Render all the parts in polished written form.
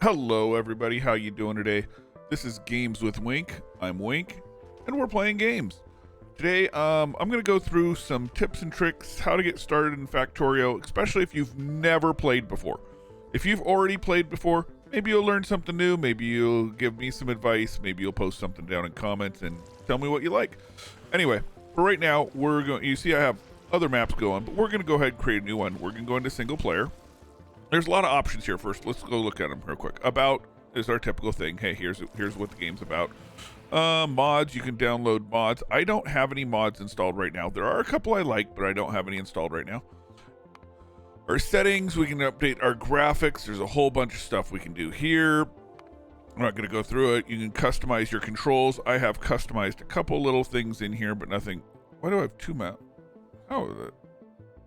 Hello everybody, how you doing today? This is Games with Wink. I'm Wink, and we're playing games. Today, I'm going to go through some tips and tricks, how to get started in Factorio, especially if you've never played before. If you've already played before, maybe you'll learn something new, maybe you'll give me some advice, maybe you'll post something down in comments and tell me what you like. Anyway, for right now, you see I have other maps going, but we're going to go ahead and create a new one. We're going to go into single player. There's a lot of options here. First, let's go look at them real quick. About is our typical thing. Hey, here's what the game's about. Mods, you can download mods. I don't have any mods installed right now. There are a couple I like, but I don't have any installed right now. Our settings, we can update our graphics. There's a whole bunch of stuff we can do here. I'm not going to go through it. You can customize your controls. I have customized a couple little things in here, but nothing. Why do I have two maps? Oh,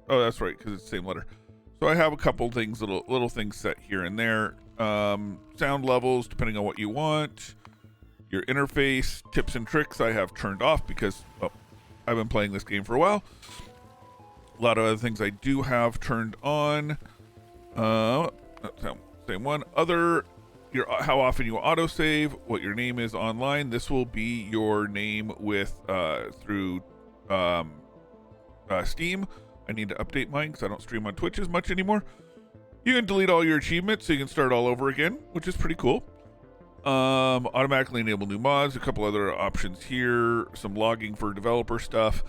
that's right, because it's the same letter. So I have a couple things, little things set here and there. Sound levels, depending on what you want. Your interface, tips and tricks, I have turned off because, well, I've been playing this game for a while. A lot of other things I do have turned on. Same one. How often you autosave, what your name is online. This will be your name through Steam. I need to update mine because I don't stream on Twitch as much anymore. You can delete all your achievements so you can start all over again, which is pretty cool. Automatically enable new mods, a couple other options here, some logging for developer stuff.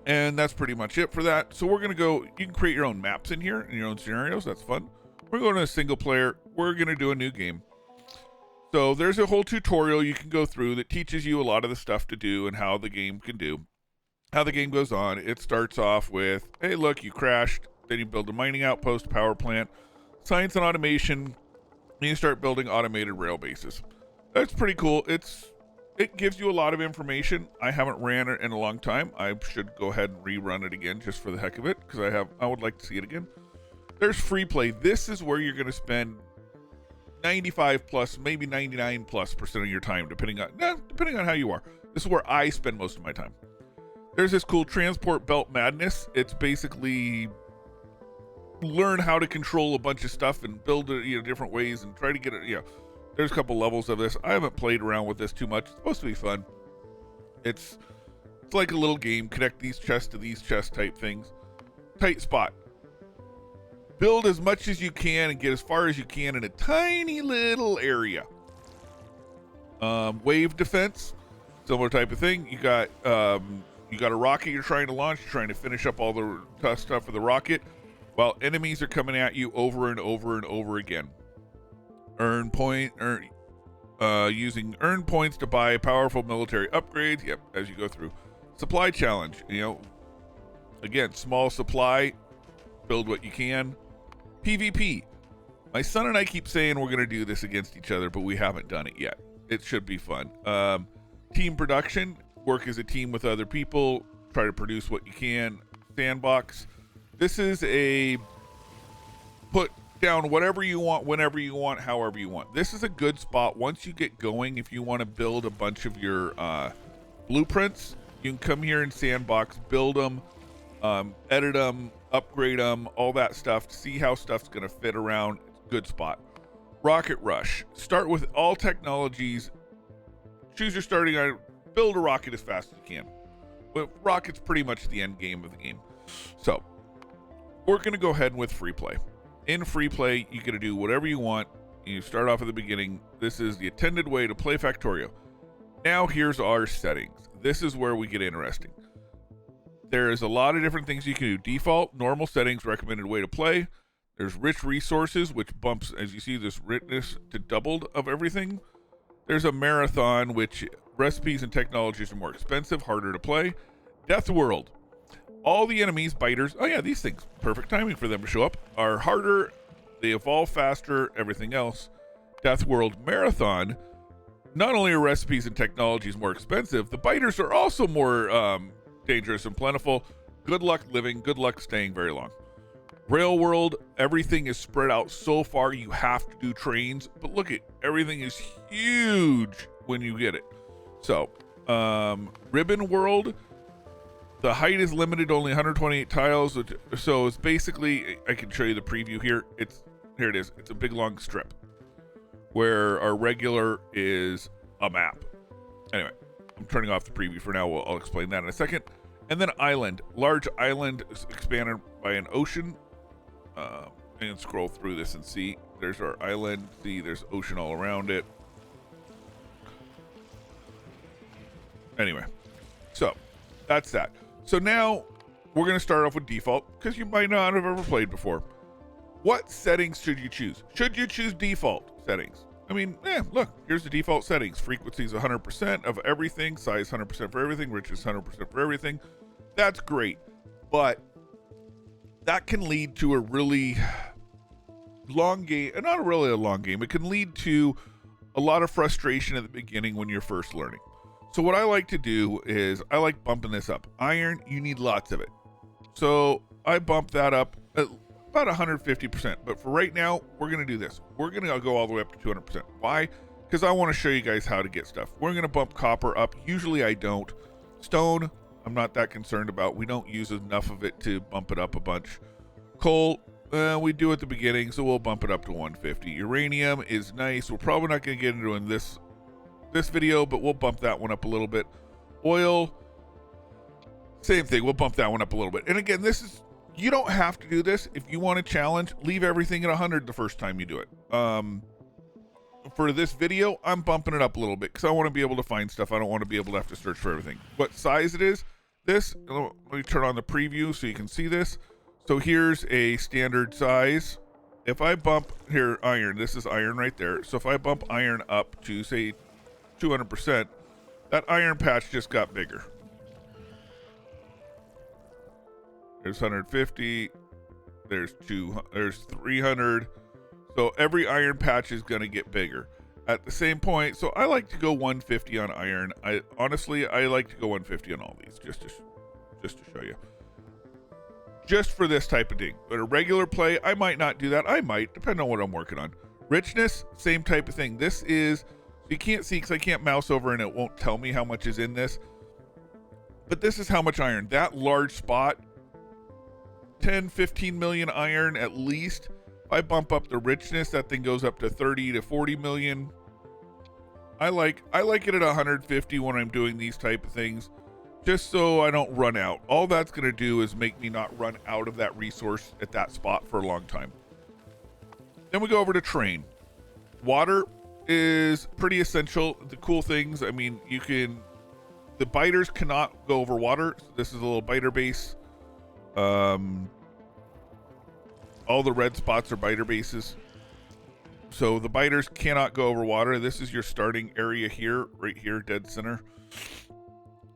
And that's pretty much it for that. So we're going to go, you can create your own maps in here and your own scenarios. That's fun. We're going to a single player. We're going to do a new game. So there's a whole tutorial you can go through that teaches you a lot of the stuff to do and how the game can do. How the game goes on, it starts off with, hey, look, you crashed. Then you build a mining outpost, power plant, science and automation, and you start building automated rail bases. That's pretty cool. It gives you a lot of information. I haven't ran it in a long time. I should go ahead and rerun it again just for the heck of it because I would like to see it again. There's free play. This is where you're going to spend 95 plus, maybe 99 plus % of your time, depending on how you are. This is where I spend most of my time. There's this cool transport belt madness. It's basically learn how to control a bunch of stuff and build it, different ways and try to get it. There's a couple levels of this. I haven't played around with this too much. It's supposed to be fun. It's like a little game. Connect these chests to these chests type things. Tight spot. Build as much as you can and get as far as you can in a tiny little area. Wave defense. Similar type of thing. You got a rocket you're trying to launch. You're trying to finish up all the tough stuff for the rocket while enemies are coming at you over and over and over again. Using earn points to buy powerful military upgrades. Yep, as you go through. Supply challenge. Again, small supply. Build what you can. PvP. My son and I keep saying we're going to do this against each other, but we haven't done it yet. It should be fun. Team production. Work as a team with other people. Try to produce what you can. Sandbox. This is a put down whatever you want, whenever you want, however you want. This is a good spot once you get going. If you want to build a bunch of your blueprints, you can come here in Sandbox, build them, edit them, upgrade them, all that stuff. See how stuff's going to fit around. It's a good spot. Rocket Rush. Start with all technologies. Choose your starting item. Build a rocket as fast as you can. But rocket's pretty much the end game of the game. So we're going to go ahead with free play. In free play, you get to do whatever you want. You start off at the beginning. This is the attended way to play Factorio. Now here's our settings. This is where we get interesting. There is a lot of different things you can do. Default, normal settings, recommended way to play. There's rich resources, which bumps, as you see, this richness to doubled of everything. There's a marathon, which recipes and technologies are more expensive, harder to play. Death World. All the enemies, biters, oh yeah, these things, perfect timing for them to show up, are harder, they evolve faster, everything else. Death World Marathon. Not only are recipes and technologies more expensive, the biters are also more dangerous and plentiful. Good luck living, good luck staying very long. Rail World, everything is spread out so far you have to do trains, but look at everything is huge when you get it. So, Ribbon World, the height is limited to only 128 tiles, so it's basically, I can show you the preview here. It's Here it is. It's a big long strip where our regular is a map. Anyway, I'm turning off the preview for now. I'll explain that in a second. And then island. Large island expanded by an ocean. And scroll through this and see. There's our island. See, there's ocean all around it. Anyway, so that's that. So now we're going to start off with default because you might not have ever played before. What settings should you choose? Should you choose default settings? I mean, look, here's the default settings. Frequency is 100% of everything. Size 100% for everything. Richness 100% for everything. That's great. But that can lead to a really long game. Not really a long game. It can lead to a lot of frustration at the beginning when you're first learning. So what I like to do is I like bumping this up. Iron, you need lots of it. So I bump that up at about 150%. But for right now, we're going to do this. We're going to go all the way up to 200%. Why? Because I want to show you guys how to get stuff. We're going to bump copper up. Usually I don't. Stone, I'm not that concerned about. We don't use enough of it to bump it up a bunch. Coal, we do at the beginning, so we'll bump it up to 150. Uranium is nice. We're probably not going to get into in this video, but we'll bump that one up a little bit. Oil, same thing. We'll bump that one up a little bit. And again, you don't have to do this. If you want a challenge, leave everything at 100 the first time you do it. For this video, I'm bumping it up a little bit because I want to be able to find stuff. I don't want to be able to have to search for everything. What size it is, let me turn on the preview so you can see this. So here's a standard size. If I bump here iron, this is iron right there. So if I bump iron up to say 200%, that iron patch just got bigger. There's 150, there's 300. So every iron patch is going to get bigger. At the same point, so I like to go 150 on iron. I like to go 150 on all these just to show you. Just for this type of thing. But a regular play, I might not do that. I might, depending on what I'm working on. Richness, same type of thing. This is, you can't see because I can't mouse over and it won't tell me how much is in this. But this is how much iron. That large spot, 10, 15 million iron at least. If I bump up the richness, that thing goes up to 30 to 40 million. I like it at 150 when I'm doing these type of things, just so I don't run out. All that's going to do is make me not run out of that resource at that spot for a long time. Then we go over to train. Water is pretty essential. The cool things, I mean, the biters cannot go over water. So this is a little biter base. All the red spots are biter bases. So the biters cannot go over water. This is your starting area here, right here, dead center.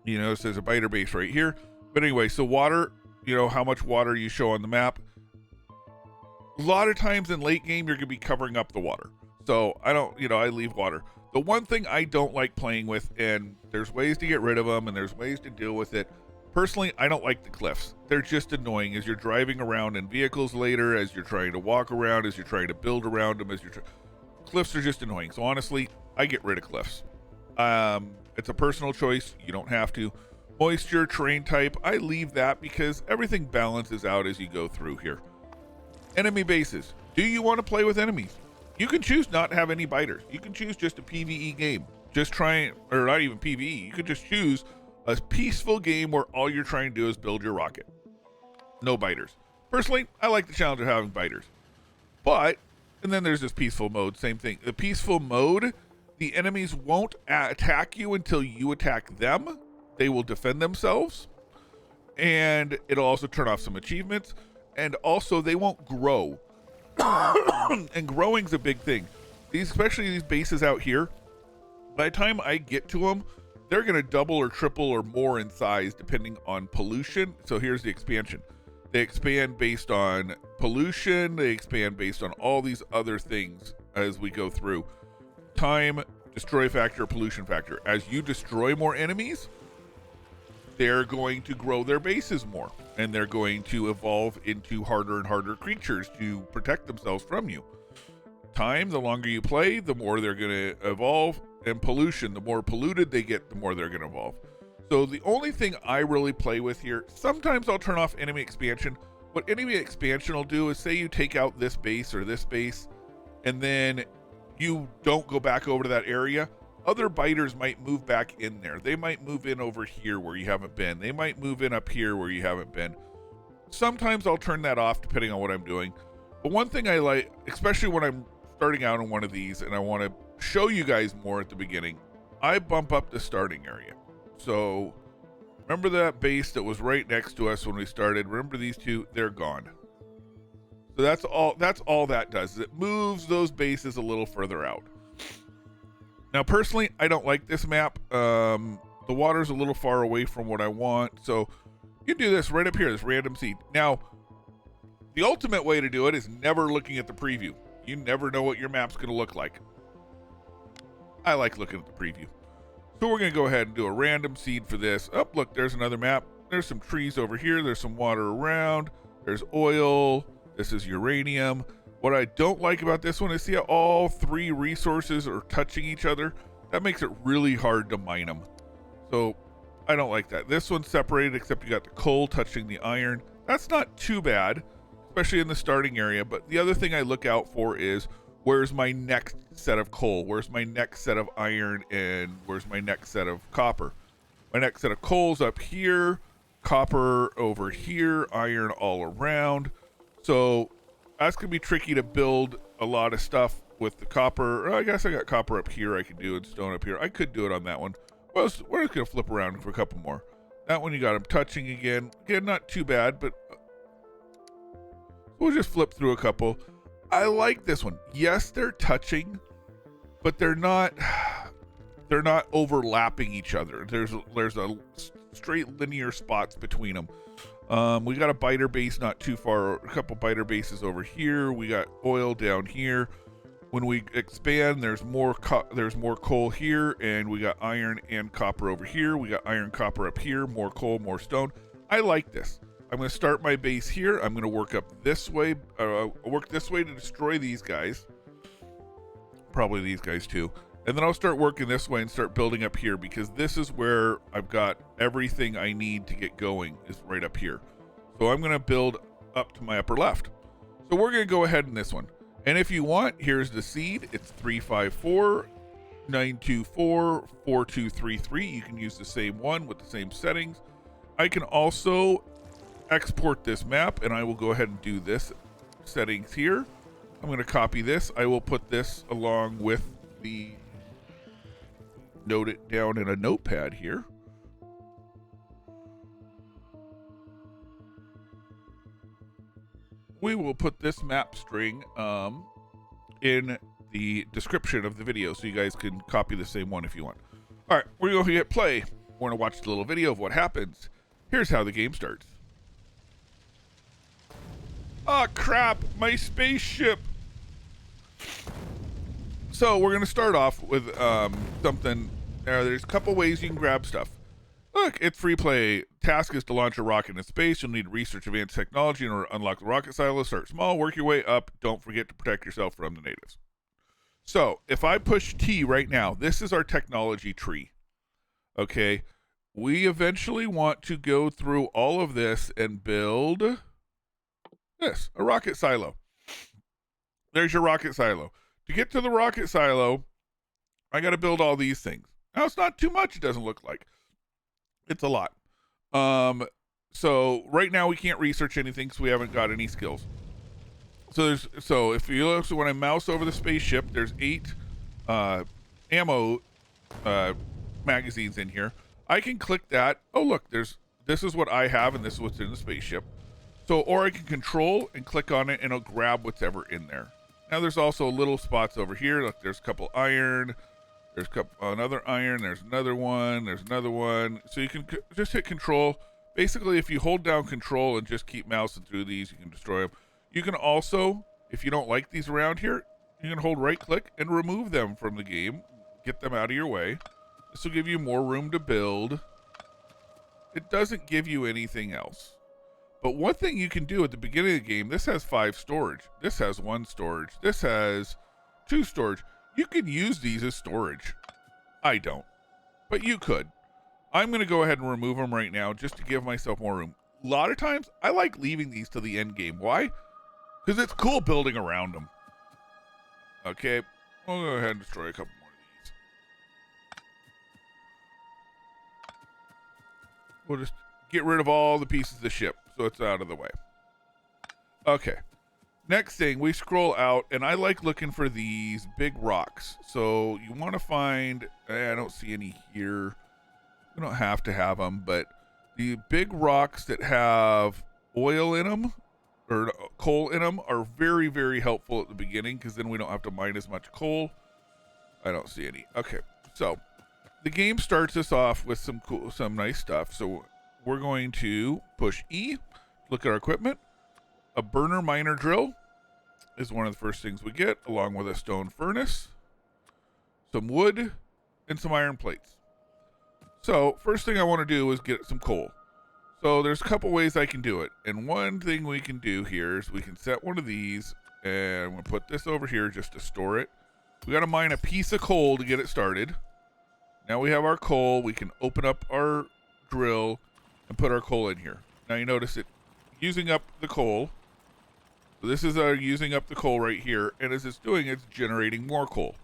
You notice there's a biter base right here. But anyway, so water, how much water you show on the map. A lot of times in late game, you're going to be covering up the water. So I leave water. The one thing I don't like playing with, and there's ways to get rid of them, and there's ways to deal with it. Personally, I don't like the cliffs. They're just annoying as you're driving around in vehicles later, as you're trying to walk around, as you're trying to build around them, cliffs are just annoying. So honestly, I get rid of cliffs. It's a personal choice. You don't have to. Moisture, terrain type, I leave that because everything balances out as you go through here. Enemy bases. Do you want to play with enemies? You can choose not to have any biters. You can choose just a PvE game. Just try, or not even PvE. You could just choose a peaceful game where all you're trying to do is build your rocket. No biters. Personally, I like the challenge of having biters. But, and then there's this peaceful mode, same thing. The peaceful mode, the enemies won't attack you until you attack them. They will defend themselves. And it'll also turn off some achievements. And also, they won't grow. And growing's a big thing. Especially these bases out here, by the time I get to them, they're going to double or triple or more in size depending on pollution. So here's the expansion. They expand based on pollution. They expand based on all these other things as we go through. Time, destroy factor, pollution factor. As you destroy more enemies, they're going to grow their bases more. And they're going to evolve into harder and harder creatures to protect themselves from you. Time, the longer you play, the more they're going to evolve. And pollution, the more polluted they get, the more they're going to evolve. So the only thing I really play with here, sometimes I'll turn off enemy expansion. what any expansion will do is, say you take out this base or this base, and then you don't go back over to that area, other biters might move back in there. They might move in over here where you haven't been. They might move in up here where you haven't been. Sometimes I'll turn that off depending on what I'm doing. But one thing I like, especially when I'm starting out on one of these and I want to show you guys more at the beginning, I bump up the starting area. So remember that base that was right next to us when we started? Remember these two? They're gone. So that's all that does, is it moves those bases a little further out. Now, personally, I don't like this map. The water's a little far away from what I want. So you can do this right up here, this random seed. Now, the ultimate way to do it is never looking at the preview. You never know what your map's going to look like. I like looking at the preview. So we're going to go ahead and do a random seed for this. Oh, look, there's another map. There's some trees over here. There's some water around. There's oil. This is uranium. What I don't like about this one is, see how all three resources are touching each other? That makes it really hard to mine them. So I don't like that. This one's separated, except you got the coal touching the iron. That's not too bad, especially in the starting area. But the other thing I look out for is, where's my next set of coal? Where's my next set of iron? And where's my next set of copper? My next set of coal's up here, copper over here, iron all around. So that's going to be tricky to build a lot of stuff with the copper. I guess I got copper up here I could do, and stone up here. I could do it on that one. Well, we're just going to flip around for a couple more. That one you got them touching again. Again, not too bad, but we'll just flip through a couple. I like this one. Yes, they're touching, but they're not overlapping each other. There's a straight linear spots between them. We got a biter base not too far, a couple biter bases over here. We got oil down here. When we expand, there's more coal here, and we got iron and copper over here. We got iron, copper up here, more coal, more stone. I like this. I'm going to start my base here. I'm going to work up this way, to destroy these guys. Probably these guys too. And then I'll start working this way and start building up here, because this is where I've got everything I need to get going, is right up here. So I'm going to build up to my upper left. So we're going to go ahead in this one. And if you want, here's the seed. It's 354-924-4233. You can use the same one with the same settings. I can also export this map, and I will go ahead and do this settings here. I'm going to copy this. I will put this along with the note it down in a notepad here. We will put this map string in the description of the video, so you guys can copy the same one if you want. All right, we're going to hit play. We're going to watch the little video of what happens. Here's how the game starts. Oh, crap, my spaceship. So we're going to start off with something. There's a couple ways you can grab stuff. Look, it's free play. Task is to launch a rocket into space. You'll need to research advanced technology in order to unlock the rocket silo. Start small, work your way up. Don't forget to protect yourself from the natives. So if I push T right now, this is our technology tree. Okay. We eventually want to go through all of this and build this, a rocket silo. There's your rocket silo. To get to the rocket silo, I got to build all these things. Now, it's not too much, it doesn't look like. It's a lot. So right now we can't research anything because we haven't got any skills. So if you look, so when I mouse over the spaceship, there's 8 ammo magazines in here. I can click that. Oh, look, this is what I have, and this is what's in the spaceship. So, or I can control and click on it, and it'll grab whatever in there. Now, there's also little spots over here. Look, there's a couple iron. There's another iron. There's another one. There's another one. So you can just hit control. Basically, if you hold down control and just keep mousing through these, you can destroy them. You can also, if you don't like these around here, you can hold right click and remove them from the game. Get them out of your way. This will give you more room to build. It doesn't give you anything else. But one thing you can do at the beginning of the game, this has 5 storage. This has 1 storage. This has 2 storage. You can use these as storage. I don't, but you could. I'm going to go ahead and remove them right now just to give myself more room. a lot of times I like leaving these to the end game. Why? Because it's cool building around them. Okay, we'll go ahead and destroy a couple more of these. We'll just get rid of all the pieces of the ship so it's out of the way. Okay. Next thing, we scroll out, and I like looking for these big rocks. So you want to find, I don't see any here. We don't have to have them, but the big rocks that have oil in them or coal in them are very, very helpful at the beginning because then we don't have to mine as much coal. I don't see any. Okay, so the game starts us off with some nice stuff. So we're going to push E, look at our equipment. A burner miner drill is one of the first things we get, along with a stone furnace, some wood, and some iron plates. So first thing I want to do is get some coal. So there's a couple ways I can do it. And one thing we can do here is we can set one of these, and we'll put this over here just to store it. We got to mine a piece of coal to get it started. Now we have our coal. We can open up our drill and put our coal in here. Now you notice it using up the coal. So this is using up the coal right here, and as it's doing, it's generating more coal.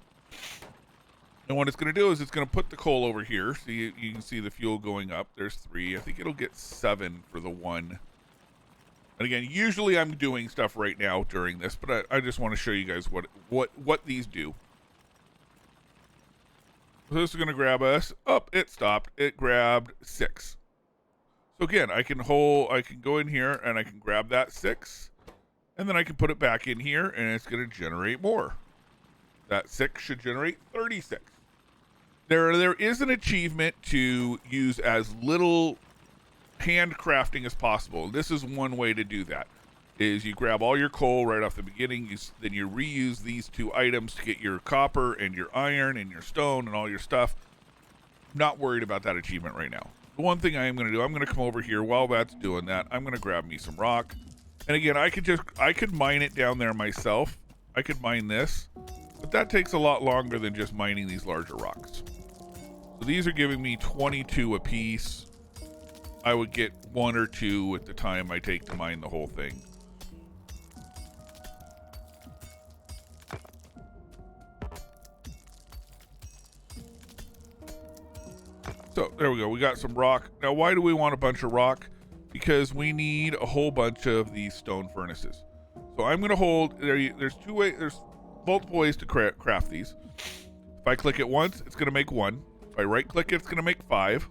And what it's going to do is it's going to put the coal over here. So you can see the fuel going up. There's 3. I think it'll get 7 for the 1. And again, usually I'm doing stuff right now during this, but I just want to show you guys what these do. So this is going to grab us. Up, it stopped. It grabbed 6. So again, I can go in here and I can grab that 6. And then I can put it back in here, and it's going to generate more. That 6 should generate 36. There is an achievement to use as little handcrafting as possible. This is one way to do that. Is you grab all your coal right off the beginning, then you reuse these 2 items to get your copper and your iron and your stone and all your stuff. I'm not worried about that achievement right now. The one thing I am going to do, I'm going to come over here while that's doing that. I'm going to grab me some rock. And again, I could mine it down there myself. I could mine this, but that takes a lot longer than just mining these larger rocks. So these are giving me 22 a piece. I would get 1 or 2 at the time I take to mine the whole thing. So there we go. We got some rock. Now, why do we want a bunch of rock? Because we need a whole bunch of these stone furnaces. So I'm going to hold, there's multiple ways to craft these. If I click it once, it's going to make 1. If I right click it, it's going to make 5.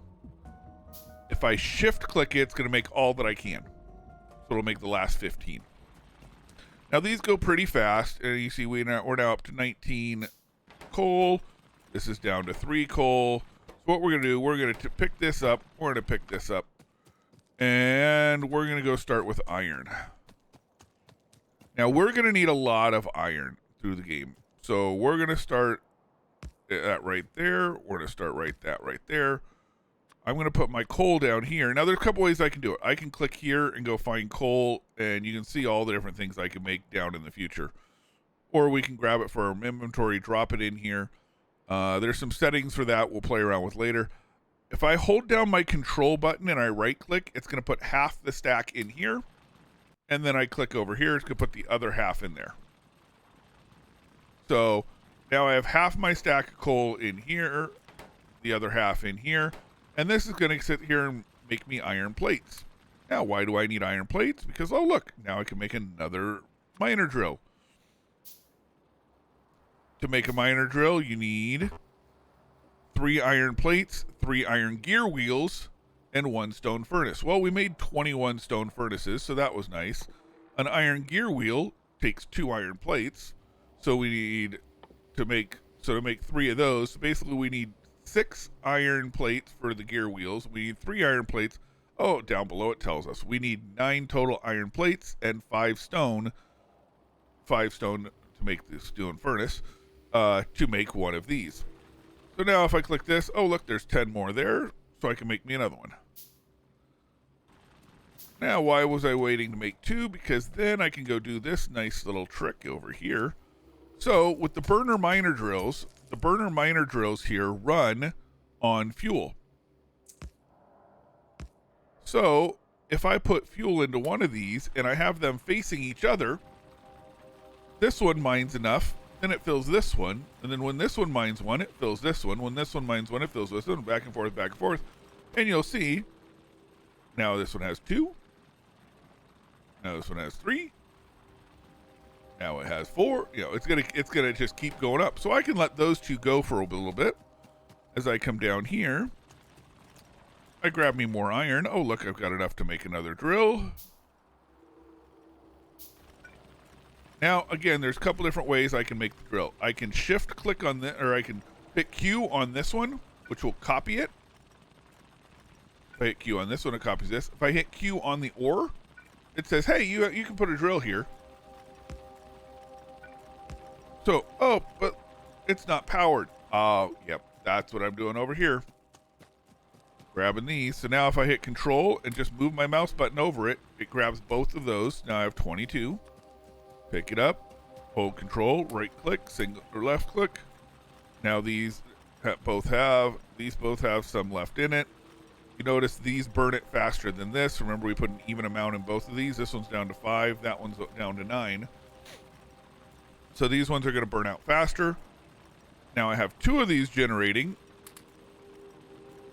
If I shift click it, it's going to make all that I can. So it'll make the last 15. Now these go pretty fast. And you see we're now up to 19 coal. This is down to 3 coal. So what we're going to do, we're going to pick this up. We're going to pick this up. And we're going to go start with iron. Now, we're going to need a lot of iron through the game. So we're going to start that right there. We're going to start that right there. I'm going to put my coal down here. Now, there's a couple ways I can do it. I can click here and go find coal, and you can see all the different things I can make down in the future. Or we can grab it for our inventory, drop it in here. There's some settings for that we'll play around with later. If I hold down my control button and I right click, it's going to put half the stack in here. And then I click over here, it's going to put the other half in there. So now I have half my stack of coal in here, the other half in here. And this is going to sit here and make me iron plates. Now, why do I need iron plates? Because, oh, look, now I can make another miner drill. To make a miner drill, you need 3 iron plates, 3 iron gear wheels, and 1 stone furnace. Well, we made 21 stone furnaces, so that was nice. An iron gear wheel takes 2 iron plates, so we need to make 3 of those. So basically, we need 6 iron plates for the gear wheels. We need 3 iron plates. Oh, down below it tells us we need 9 total iron plates and 5 stone. 5 stone to make this stone furnace. To make one of these. So now if I click this, oh look, there's 10 more there, so I can make me another one. Now, why was I waiting to make 2? Because then I can go do this nice little trick over here. So with the burner miner drills here run on fuel. So if I put fuel into one of these and I have them facing each other, this one mines enough, then it fills this one. And then when this one mines one, it fills this one. When this one mines one, it fills this one. Back and forth, back and forth. And you'll see, now this one has 2. Now this one has 3. Now it has 4. You know, it's gonna just keep going up. So I can let those 2 go for a little bit. As I come down here, I grab me more iron. Oh, look, I've got enough to make another drill. Now, again, there's a couple different ways I can make the drill. I can shift click on this, or I can hit Q on this one, which will copy it. If I hit Q on this one, it copies this. If I hit Q on the ore, it says, hey, you can put a drill here. So, oh, but it's not powered. Yep, that's what I'm doing over here. Grabbing these. So now if I hit Control and just move my mouse button over it, it grabs both of those. Now I have 22. Pick it up, hold Control, right click, single or left click. Now these both have some left in it. You notice these burn it faster than this. Remember, we put an even amount in both of these. This one's down to 5, that one's down to 9. So these ones are going to burn out faster. Now I have 2 of these generating.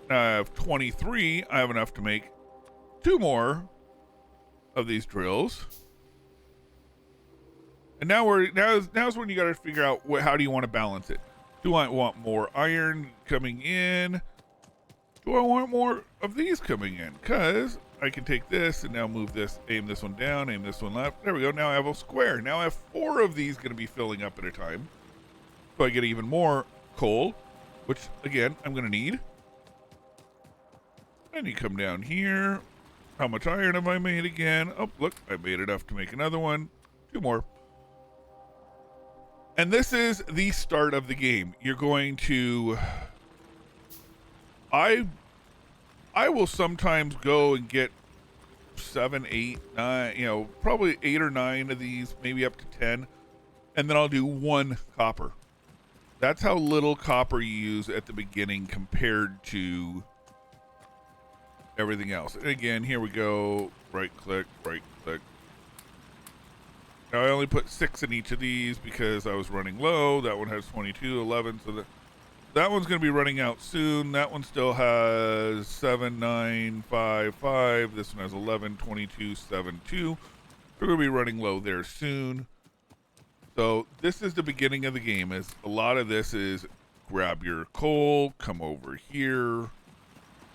Now I have 23. I have enough to make 2 more of these drills. And now's when you got to figure out how do you want to balance it. Do I want more iron coming in? Do I want more of these coming in? Because I can take this and now move this, aim this one down, aim this one left. There we go. Now I have a square. Now I have 4 of these going to be filling up at a time. So I get even more coal, which again, I'm going to need. And you come down here. How much iron have I made again? Oh, look, I made enough to make another one. 2 more. And this is the start of the game. You're going to... I will sometimes go and get 7, 8, 9, you know, probably 8 or 9 of these, maybe up to 10. And then I'll do 1 copper. That's how little copper you use at the beginning compared to everything else. And again, here we go. Right click, right click. Now, I only put 6 in each of these because I was running low. That one has 22, 11. So that one's going to be running out soon. That one still has 7, 9, 5, 5. This one has 11, 22, 7, 2. We're going to be running low there soon. So this is the beginning of the game. Is a lot of this is grab your coal, come over here,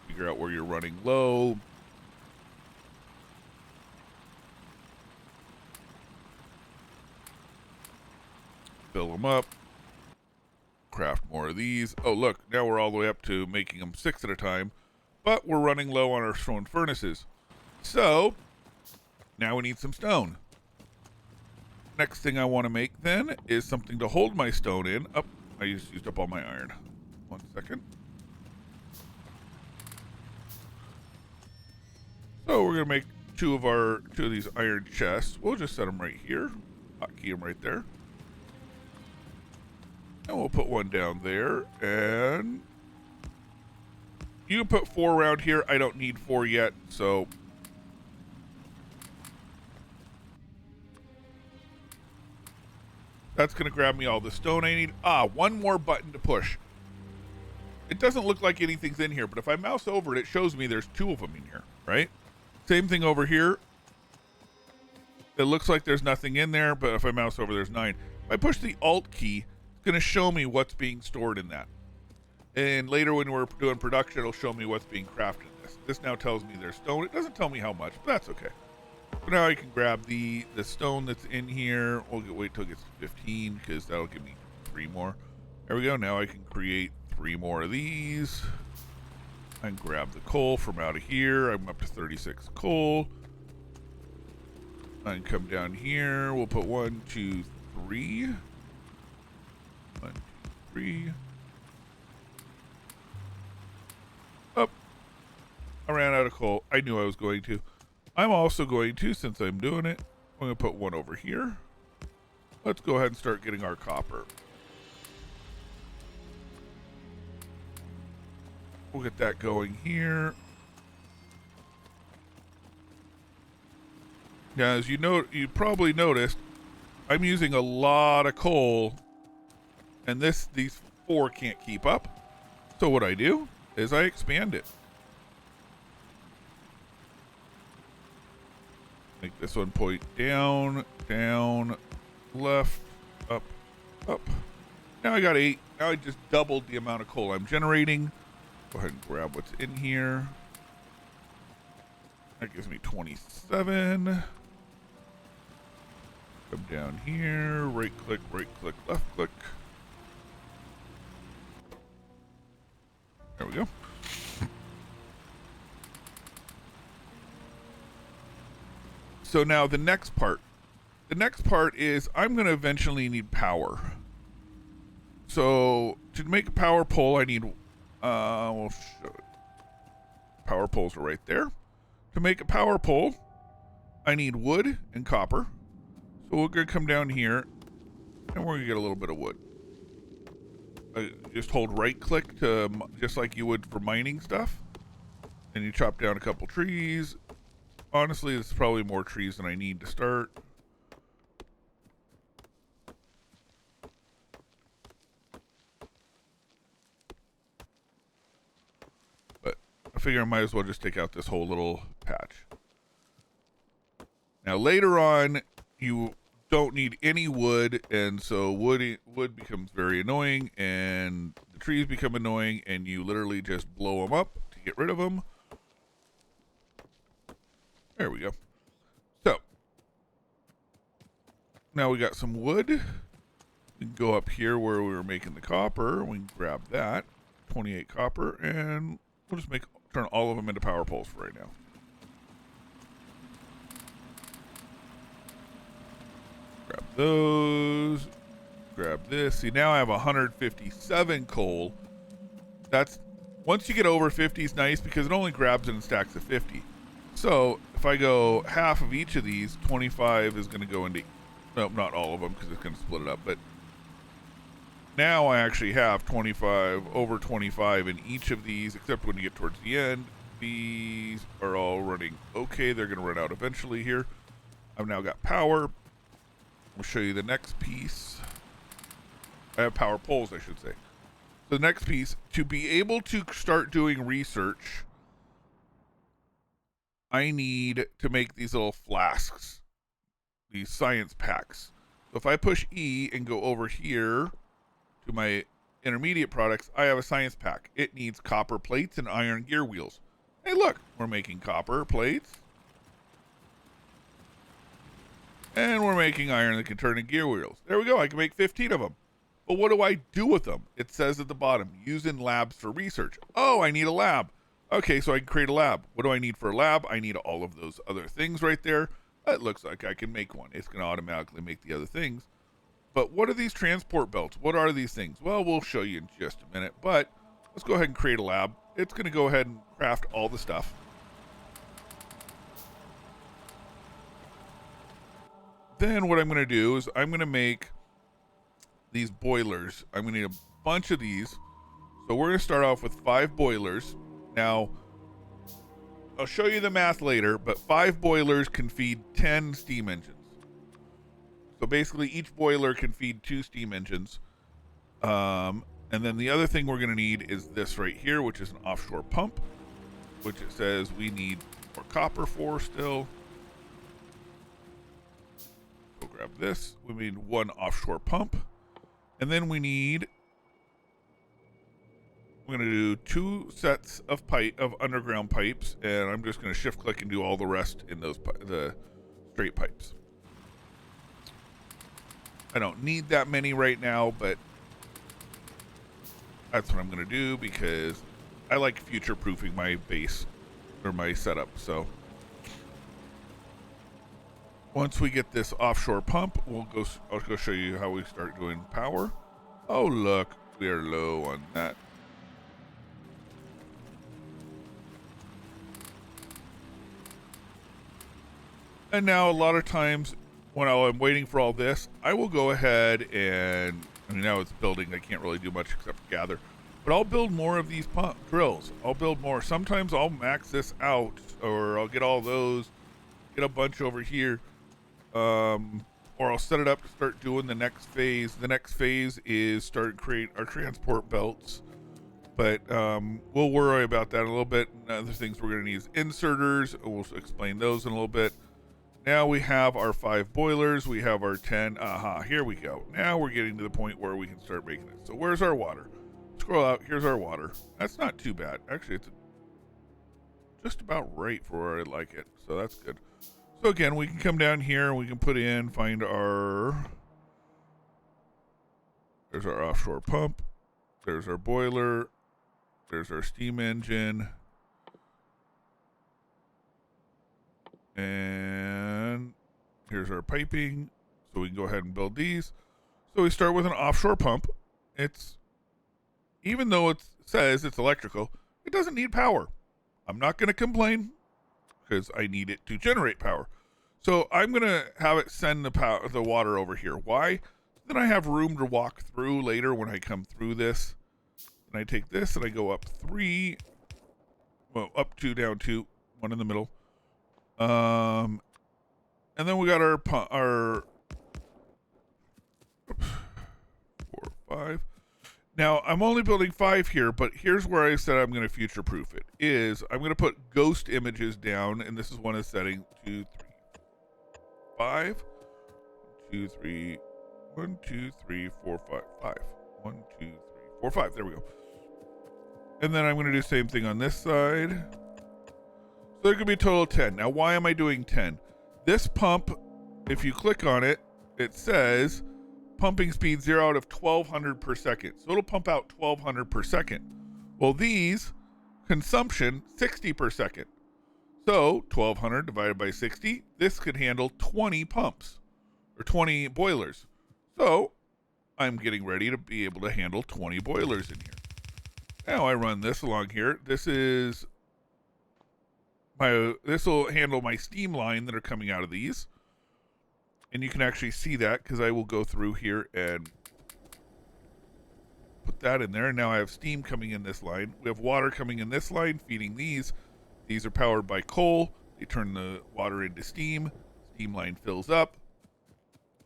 figure out where you're running low. Fill them up, craft more of these. Oh, look, now we're all the way up to making them 6 at a time, but we're running low on our stone furnaces. So now we need some stone. Next thing I want to make then is something to hold my stone in. Oh, I just used up all my iron. 1 second. So we're going to make 2 of these iron chests. We'll just set them right here. Hotkey them right there. And we'll put 1 down there, and you can put 4 around here. I don't need 4 yet, so that's going to grab me all the stone I need. 1 more button to push. It doesn't look like anything's in here, but if I mouse over it, it shows me there's 2 of them in here, right? Same thing over here. It looks like there's nothing in there, but if I mouse over, there's 9. If I push the Alt key, going to show me what's being stored in that. And later when we're doing production, it'll show me what's being crafted in this. This now tells me there's stone. It doesn't tell me how much, but that's okay. So now I can grab the stone that's in here. We'll wait till it gets to 15 because that'll give me 3 more. There we go. Now I can create 3 more of these. I can grab the coal from out of here. I'm up to 36 coal. I can come down here. We'll put 1, 2, 3. 1, 2, 3. Up. I ran out of coal. I knew I was going to. I'm also going to, since I'm doing it, I'm going to put 1 over here. Let's go ahead and start getting our copper. We'll get that going here. Now, as you probably noticed, I'm using a lot of coal, and these 4 can't keep up. So what I do is I expand it. Make this one point down, down, left, up, up. Now I got 8. Now I just doubled the amount of coal I'm generating. Go ahead and grab what's in here. That gives me 27. Come down here, right click, left click. There we go. So now the next part. The next part is I'm going to eventually need power. So to make a power pole, I need, we'll show it. Power poles are right there. To make a power pole, I need wood and copper. So we're going to come down here, and we're going to get a little bit of wood. Just hold right click to, just like you would for mining stuff. And you chop down a couple trees. Honestly, there's probably more trees than I need to start. But I figure I might as well just take out this whole little patch. Now later on, you don't need any wood, and so wood becomes very annoying, and the trees become annoying, and you literally just blow them up to get rid of them. There we go. So now we got some wood. We can go up here where we were making the copper. We can grab that 28 copper, and we'll just turn all of them into power poles for right now. Grab those. Grab this. See, now I have 157 coal. That's, once you get over 50 is nice because it only grabs it in stacks of 50. So if I go half of each of these, 25 is going to go into, no, not all of them because it's going to split it up, but now I actually have 25, over 25 in each of these, except when you get towards the end. These are all running okay. They're going to run out eventually here. I've now got power. I'll show you the next piece. I have power poles, I should say. The next piece, to be able to start doing research, I need to make these little flasks, these science packs. So if I push E and go over here to my intermediate products, I have a science pack. It needs copper plates and iron gear wheels. Hey, look, we're making copper plates. And we're making iron that can turn into gear wheels. There we go. I can make 15 of them. But what do I do with them? It says at the bottom, use in labs for research. Oh, I need a lab. Okay, so I can create a lab. What do I need for a lab? I need all of those other things right there. It looks like I can make one. It's going to automatically make the other things. But what are these transport belts? What are these things? Well, we'll show you in just a minute. But let's go ahead and create a lab. It's going to go ahead and craft all the stuff. Then what I'm going to do is I'm going to make these boilers. I'm going to need a bunch of these. So we're going to start off with 5 boilers. Now, I'll show you the math later, but 5 boilers can feed 10 steam engines. So basically each boiler can feed 2 steam engines. And then the other thing we're going to need is this right here, which is an offshore pump, which it says we need more copper for still. We'll grab this. We need 1 offshore pump. And then we need, we're going to do 2 sets of underground pipes, and I'm just going to shift click and do all the rest in those the straight pipes. I don't need that many right now, but that's what I'm going to do because I like future-proofing my base or my setup. So once we get this offshore pump, I'll go show you how we start doing power. Oh, look, we are low on that. And now a lot of times when I'm waiting for all this, I will go ahead and, I mean, now it's building. I can't really do much except gather. But I'll build more of these drills. I'll build more. Sometimes I'll max this out, or I'll get all those get a bunch over here, or I'll set it up to start doing the next phase. The next phase is start create our transport belts, but we'll worry about that a little bit. And other things we're going to need is inserters. We'll explain those in a little bit. Now we have our 5 boilers. We have our 10. Here we go. Now we're getting to the point where we can start making it. So where's our water? Scroll out. Here's our water. That's not too bad. Actually, it's just about right for where I like it. So that's good. So again, we can come down here and we can put in, find our, there's our offshore pump. There's our boiler. There's our steam engine. And here's our piping. So we can go ahead and build these. So we start with an offshore pump. It's, even though it says it's electrical, it doesn't need power. I'm not going to complain because I need it to generate power. So I'm going to have it send the water over here. Why? Then I have room to walk through later when I come through this. And I take this and I go up 3, well, up 2, down 2, 1 in the middle. And then we got our 4, 5. Now I'm only building 5 here, but here's where I said I'm going to future-proof it. I'm going to put ghost images down, and this is one is setting 2, 3, 5, 2, 3, 1, 2, 3, 4, 5, 5, 1, 2, 3, 4, 5. There we go. And then I'm going to do the same thing on this side. So there could be a total of 10. Now, why am I doing 10? This pump, if you click on it, it says pumping speed 0 out of 1200 per second. So it'll pump out 1200 per second. Well, these, consumption 60 per second. So 1200 divided by 60, this could handle 20 pumps or 20 boilers. So I'm getting ready to be able to handle 20 boilers in here. Now I run this along here. This will handle my steam line that are coming out of these. And you can actually see that because I will go through here and put that in there. And now I have steam coming in this line. We have water coming in this line, feeding these. These are powered by coal. They turn the water into steam. Steam line fills up.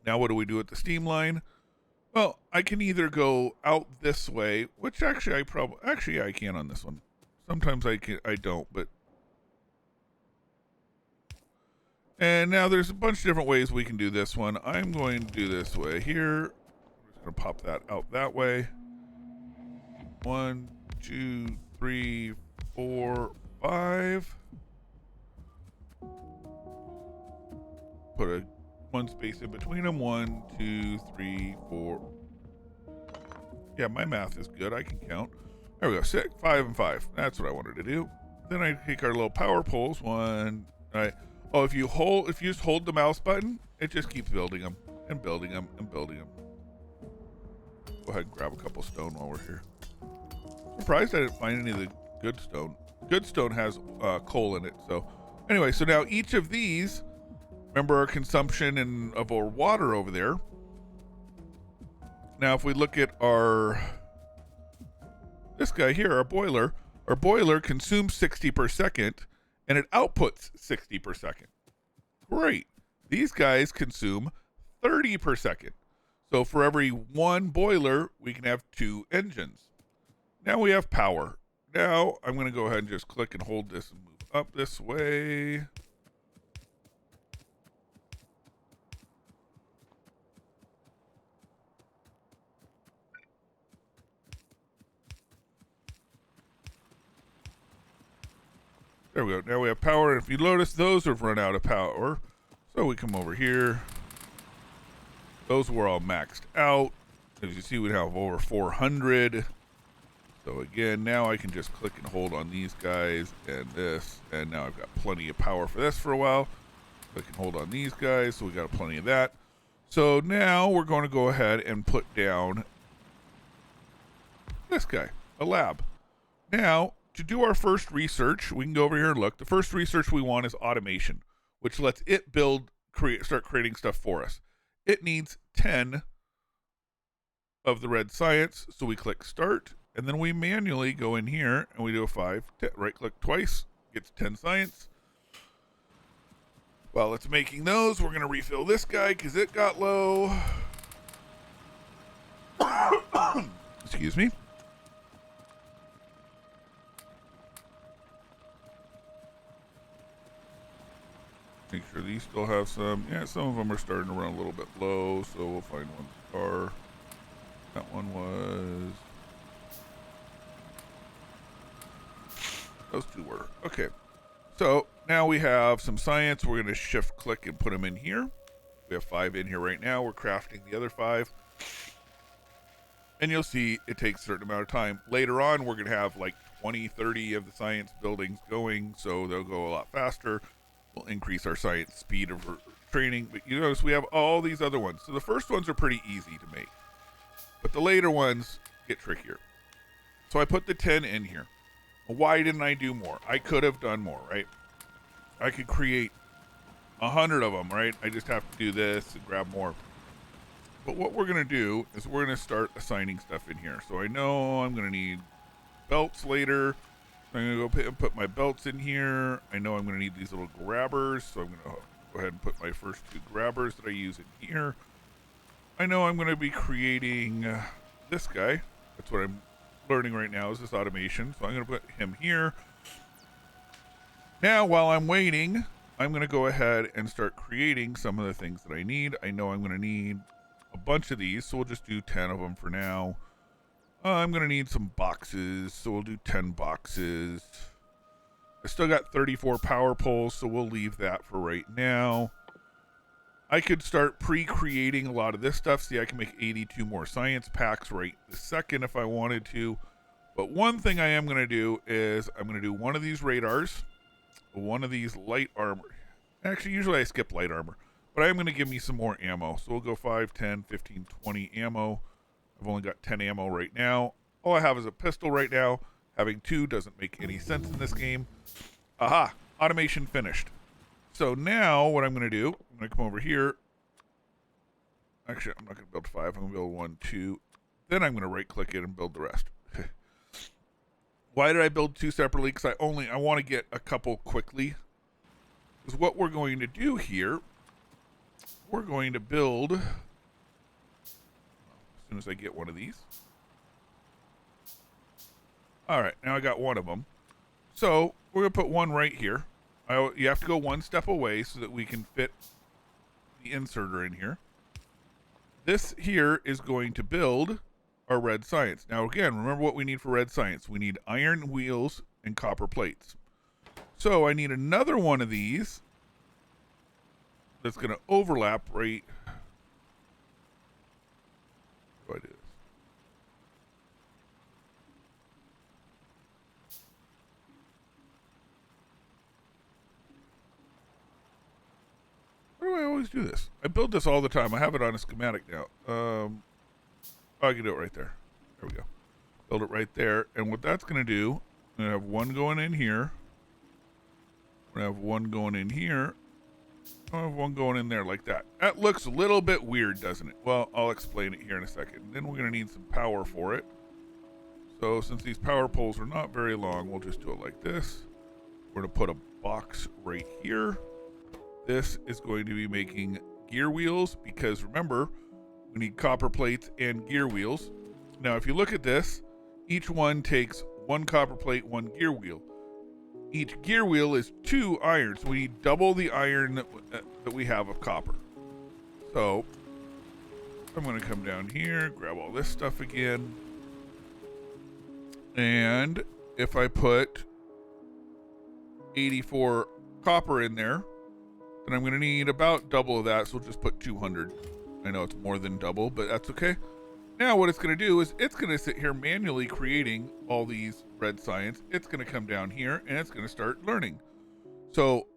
Now what do we do with the steam line? Well, I can either go out this way, which actually I can on this one. Sometimes I don't, but. And now there's a bunch of different ways we can do this one. I'm going to do this way here. I'm just going to pop that out that way. 1, 2, 3, 4, 5. Put one space in between them. 1, 2, 3, 4. Yeah, my math is good. I can count. There we go. 6, 5, and 5. That's what I wanted to do. Then I take our little power poles. 1. All right. Oh, if you just hold the mouse button, it just keeps building them and building them and building them. Go ahead and grab a couple stone while we're here. Surprised I didn't find any of the good stone. Good stone has coal in it. So anyway, so now each of these, remember our consumption of our water over there. Now, if we look at this guy here, our boiler consumes 60 per second. And it outputs 60 per second. Great. These guys consume 30 per second. So for every 1 boiler, we can have 2 engines. Now we have power. Now I'm going to go ahead and just click and hold this and move up this way. There we go. Now we have power. And if you notice, those have run out of power. So we come over here. Those were all maxed out. As you see, we have over 400. So again, now I can just click and hold on these guys and this. And now I've got plenty of power for this for a while. Click and hold on these guys. So we got plenty of that. So now we're going to go ahead and put down this guy, a lab. Now, to do our first research, we can go over here and look. The first research we want is automation, which lets it start creating stuff for us. It needs 10 of the red science, so we click start, and then we manually go in here and we do a 5. Right click twice, gets 10 science. While it's making those, we're going to refill this guy because it got low. Excuse me. Make sure these still have some. Yeah, some of them are starting to run a little bit low, so we'll find one star. That one was... Those two were. Okay. So now we have some science. We're going to shift click and put them in here. We have 5 in here right now. We're crafting the other 5. And you'll see it takes a certain amount of time. Later on, we're going to have like 20, 30 of the science buildings going, so they'll go a lot faster. We'll increase our science speed of training. But you notice we have all these other ones. So the first ones are pretty easy to make. But the later ones get trickier. So I put the 10 in here. Why didn't I do more? I could have done more, right? I could create 100 of them, right? I just have to do this and grab more. But what we're going to do is we're going to start assigning stuff in here. So I know I'm going to need belts later. I'm going to go put my belts in here. I know I'm going to need these little grabbers. So I'm going to go ahead and put my first 2 grabbers that I use in here. I know I'm going to be creating this guy. That's what I'm learning right now, is this automation. So I'm going to put him here. Now, while I'm waiting, I'm going to go ahead and start creating some of the things that I need. I know I'm going to need a bunch of these, so we'll just do 10 of them for now. I'm going to need some boxes, so we'll do 10 boxes. I still got 34 power poles, so we'll leave that for right now. I could start pre-creating a lot of this stuff. See, I can make 82 more science packs right this second if I wanted to. But one thing I am going to do is I'm going to do one of these radars, one of these light armor. Actually, usually I skip light armor. But I am going to give me some more ammo. So we'll go 5, 10, 15, 20 ammo. I've only got 10 ammo right now. All I have is a pistol right now. Having 2 doesn't make any sense in this game. Aha! Automation finished. So now what I'm going to do, I'm going to come over here. Actually, I'm not going to build 5. I'm going to build 1, 2. Then I'm going to right-click it and build the rest. Why did I build 2 separately? Because I want to get a couple quickly. Because what we're going to do here, we're going to build, as soon as I get one of these. All right, now I got one of them. So we're going to put one right here. You have to go one step away so that we can fit the inserter in here. This here is going to build our red science. Now, again, remember what we need for red science. We need iron wheels and copper plates. So I need another one of these that's going to overlap right. How do I do this? Why do I always do this? I build this all the time. I have it on a schematic now. I can do it right there. There we go. Build it right there. And what that's going to do, I'm going to have one going in here. I'm going to have one going in here. I'll have one going in there like that. That looks a little bit weird, doesn't it? Well, I'll explain it here in a second. Then we're going to need some power for it. So since these power poles are not very long, we'll just do it like this. We're going to put a box right here. This is going to be making gear wheels because remember, we need copper plates and gear wheels. Now, if you look at this, each one takes 1 copper plate, 1 gear wheel. Each gear wheel is 2 iron, so we need double the iron that we have of copper. So I'm going to come down here, grab all this stuff again. And if I put 84 copper in there, then I'm going to need about double of that, so we'll just put 200. I know it's more than double, but that's okay. Now what it's going to do is it's going to sit here manually creating all these red science. It's going to come down here, and it's going to start learning. So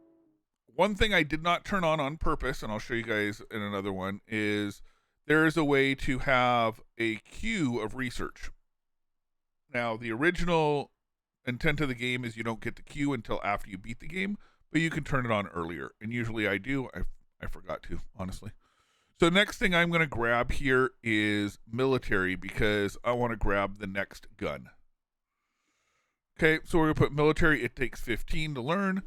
one thing I did not turn on purpose, and I'll show you guys in another one, is there is a way to have a queue of research. Now, the original intent of the game is you don't get the queue until after you beat the game, but you can turn it on earlier. And usually I do. I forgot to, honestly. So next thing I'm going to grab here is military because I want to grab the next gun. Okay, so we're going to put military. It takes 15 to learn.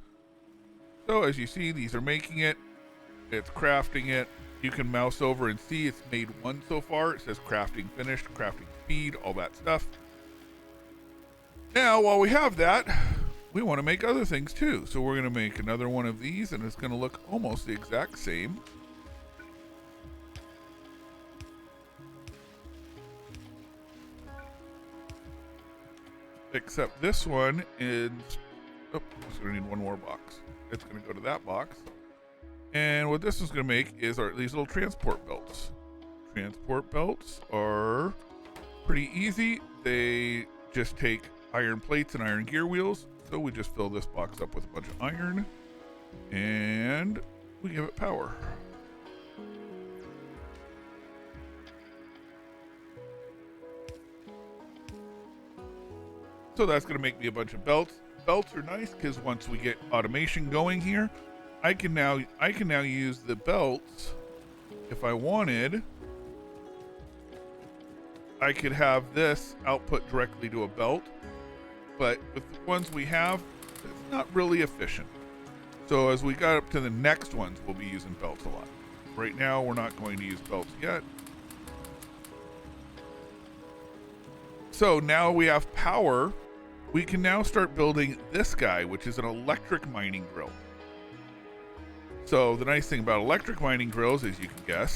So as you see, these are making it. It's crafting it. You can mouse over and see it's made one so far. It says crafting finished, crafting speed, all that stuff. Now, while we have that, we want to make other things too. So we're going to make another one of these, and it's going to look almost the exact same. Except this one is, oh, it's going to need one more box. It's going to go to that box. And what this is going to make is these little transport belts. Transport belts are pretty easy. They just take iron plates and iron gear wheels. So we just fill this box up with a bunch of iron and we give it power. So that's going to make me a bunch of belts. Belts are nice because once we get automation going here, I can now use the belts. If I wanted, I could have this output directly to a belt, but with the ones we have, it's not really efficient. So as we got up to the next ones, we'll be using belts a lot. Right now, we're not going to use belts yet. So now we have power. We can now start building this guy, which is an electric mining drill. So the nice thing about electric mining drills, as you can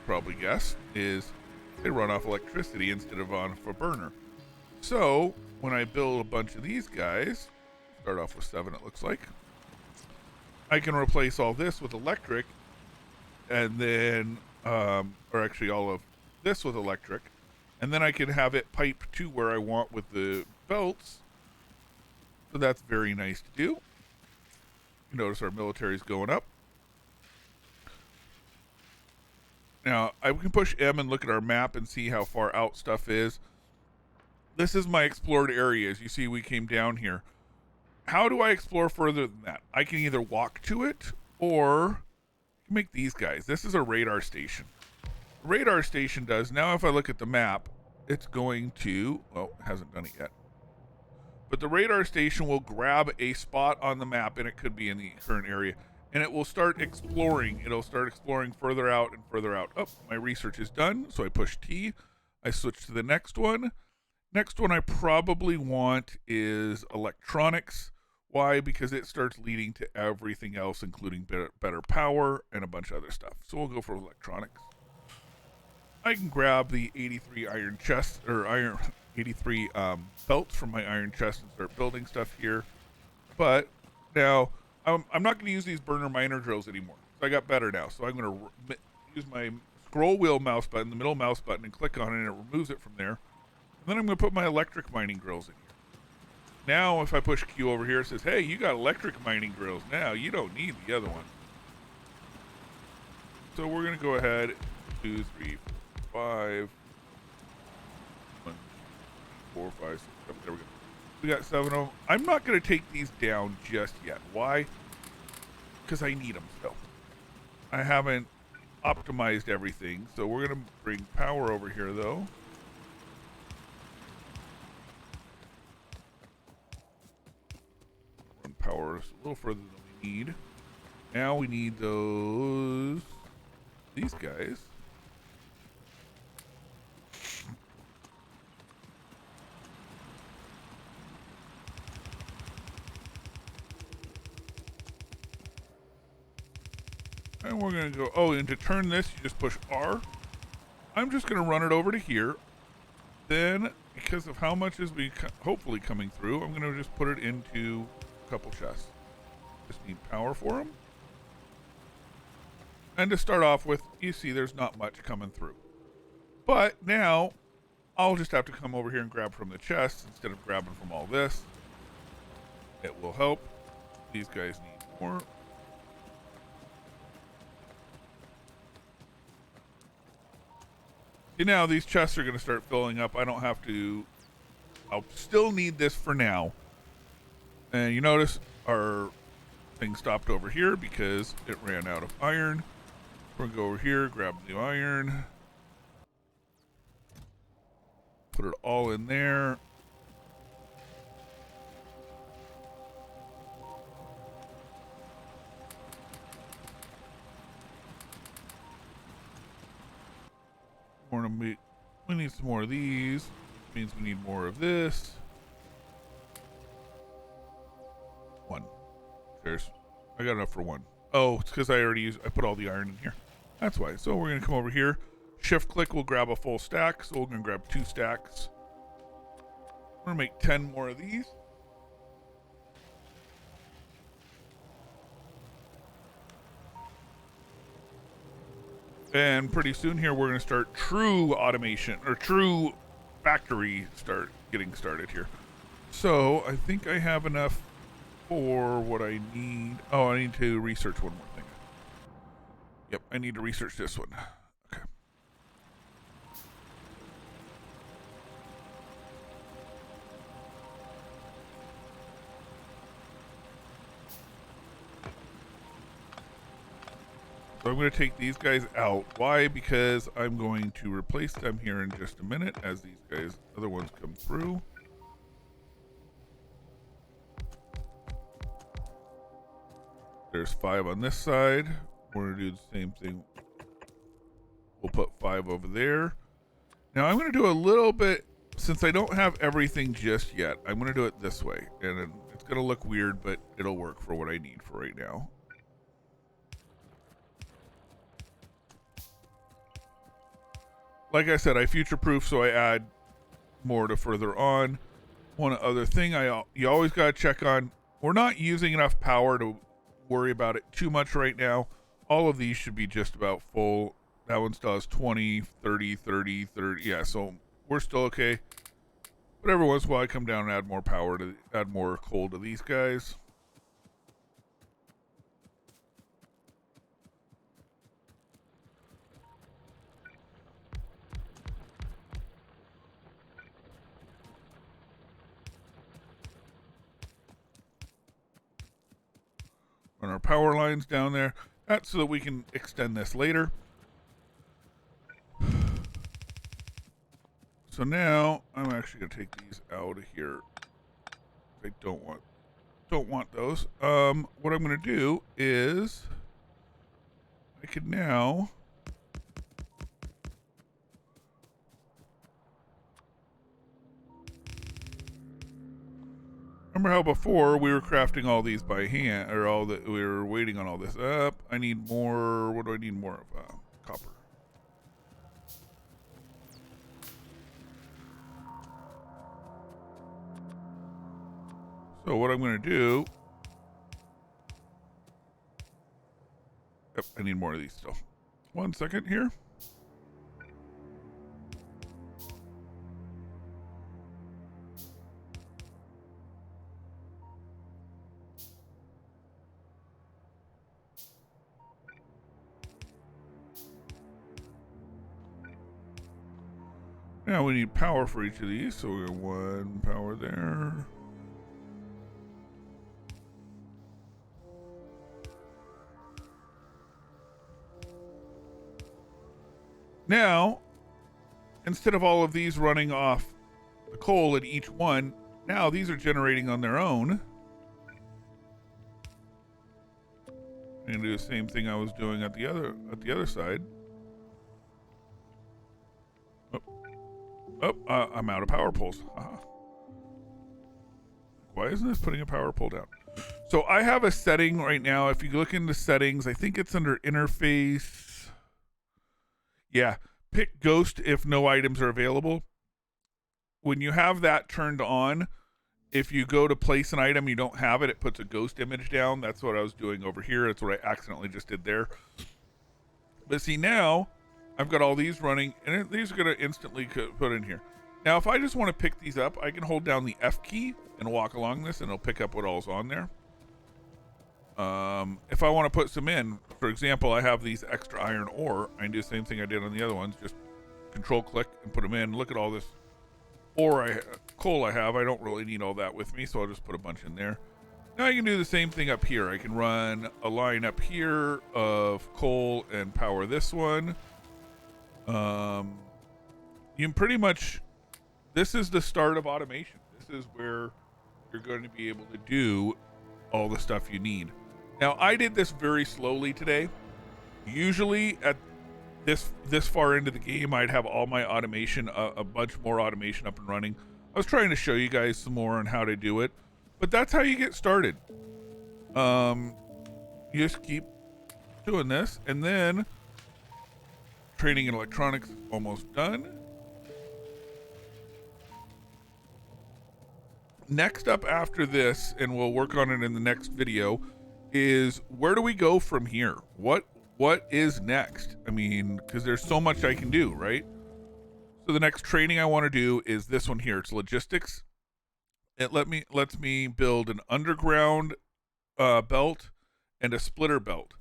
probably guess, is they run off electricity instead of on a burner. So when I build a bunch of these guys, start off with 7 it looks like, I can replace all this with electric, and then, or actually all of this with electric, and then I can have it pipe to where I want with the belts. So that's very nice to do. You notice our military is going up. Now, I can push M and look at our map and see how far out stuff is. This is my explored area. As you see, we came down here. How do I explore further than that? I can either walk to it or make these guys. This is a radar station. The radar station does, now if I look at the map, it's going to, well, it hasn't done it yet. But the radar station will grab a spot on the map, and it could be in the current area, and it will start exploring. It'll start exploring further out and further out. Oh, my research is done, so I push T. I switch to the next one. Next one I probably want is electronics. Why? Because it starts leading to everything else, including better power and a bunch of other stuff. So we'll go for electronics. I can grab the 83 iron chest, or 83 belts from my iron chest and start building stuff here. But now I'm not going to use these burner miner drills anymore. So I got better now. So I'm going to use my scroll wheel mouse button, the middle mouse button, and click on it, and it removes it from there. And then I'm going to put my electric mining drills in here. Now, if I push Q over here, it says, hey, you got electric mining drills. Now, you don't need the other one. So we're going to go ahead, 2, 3, 4, 5, 1, 4, 5, 6, 7, there we go. We got 7 of them. I'm not going to take these down just yet. Why? Because I need them still. I haven't optimized everything, so we're going to bring power over here, though. Run power a little further than we need. Now we need these guys. And we're going to go, oh, and to turn this, you just push R. I'm just going to run it over to here. Then, because of how much is hopefully coming through, I'm going to just put it into a couple chests. Just need power for them. And to start off with, you see there's not much coming through. But now, I'll just have to come over here and grab from the chest instead of grabbing from all this. It will help. These guys need more. See, now these chests are going to start filling up. I don't have to. I'll still need this for now. And you notice our thing stopped over here because it ran out of iron. We're going to go over here, grab the iron. Put it all in there. some more of these. Means we need more of this. One. There's, I got enough for one. Oh, it's because I put all the iron in here. That's why. So we're gonna come over here. Shift click will grab a full stack. So we're gonna grab 2 stacks. We're gonna make 10 more of these. And pretty soon here, we're going to start true automation or true factory getting started here. So I think I have enough for what I need. Oh, I need to research one more thing. Yep, I need to research this one. Okay. So I'm going to take these guys out. Why? Because I'm going to replace them here in just a minute as these guys, other ones come through. There's 5 on this side. We're going to do the same thing. We'll put 5 over there. Now I'm going to do a little bit, since I don't have everything just yet, I'm going to do it this way. And it's going to look weird, but it'll work for what I need for right now. Like I said, I future-proof, so I add more to further on. One other thing you always got to check on, we're not using enough power to worry about it too much right now. All of these should be just about full. That one still has 20, 30, 30, 30. Yeah, so we're still okay. But every once in a while I come down and add more power add more coal to these guys. Run our power lines down there. That's so that we can extend this later. So now I'm actually going to take these out of here. I don't want those. What I'm going to do is I could now remember how before we were crafting all these by hand, or all that we were waiting on all this up. I need more. What do I need more of? Copper. So what I'm going to do, yep, I need more of these still. 1 second here. Now we need power for each of these, so we got 1 power there. Now, instead of all of these running off the coal at each one, now these are generating on their own. I'm gonna do the same thing I was doing at the other side. I'm out of power poles. Why isn't this putting a power pole down? So I have a setting right now. If you look into settings, I think it's under interface. Yeah, pick ghost if no items are available. When you have that turned on, if you go to place an item, you don't have it, it puts a ghost image down. That's what I was doing over here. That's what I accidentally just did there. But see, now I've got all these running, and these are going to instantly put in here. Now, if I just want to pick these up, I can hold down the F key and walk along this, and it'll pick up what all's on there. If I want to put some in, for example, I have these extra iron ore. I can do the same thing I did on the other ones. Just control click and put them in. Look at all this coal I have. I don't really need all that with me, so I'll just put a bunch in there. Now I can do the same thing up here. I can run a line up here of coal and power this one. You can pretty much, this is the start of automation. This is where you're going to be able to do all the stuff you need. Now, I did this very slowly today. Usually this far into the game, I'd have all my automation, a bunch more automation up and running. I was trying to show you guys some more on how to do it, but that's how you get started. You just keep doing this, and then training in electronics is almost done. Next up after this, and we'll work on it in the next video, is where do we go from here? What is next? I mean, because there's so much I can do, right? So the next training I want to do is this one here. It's logistics. It lets me build an underground belt and a splitter belt.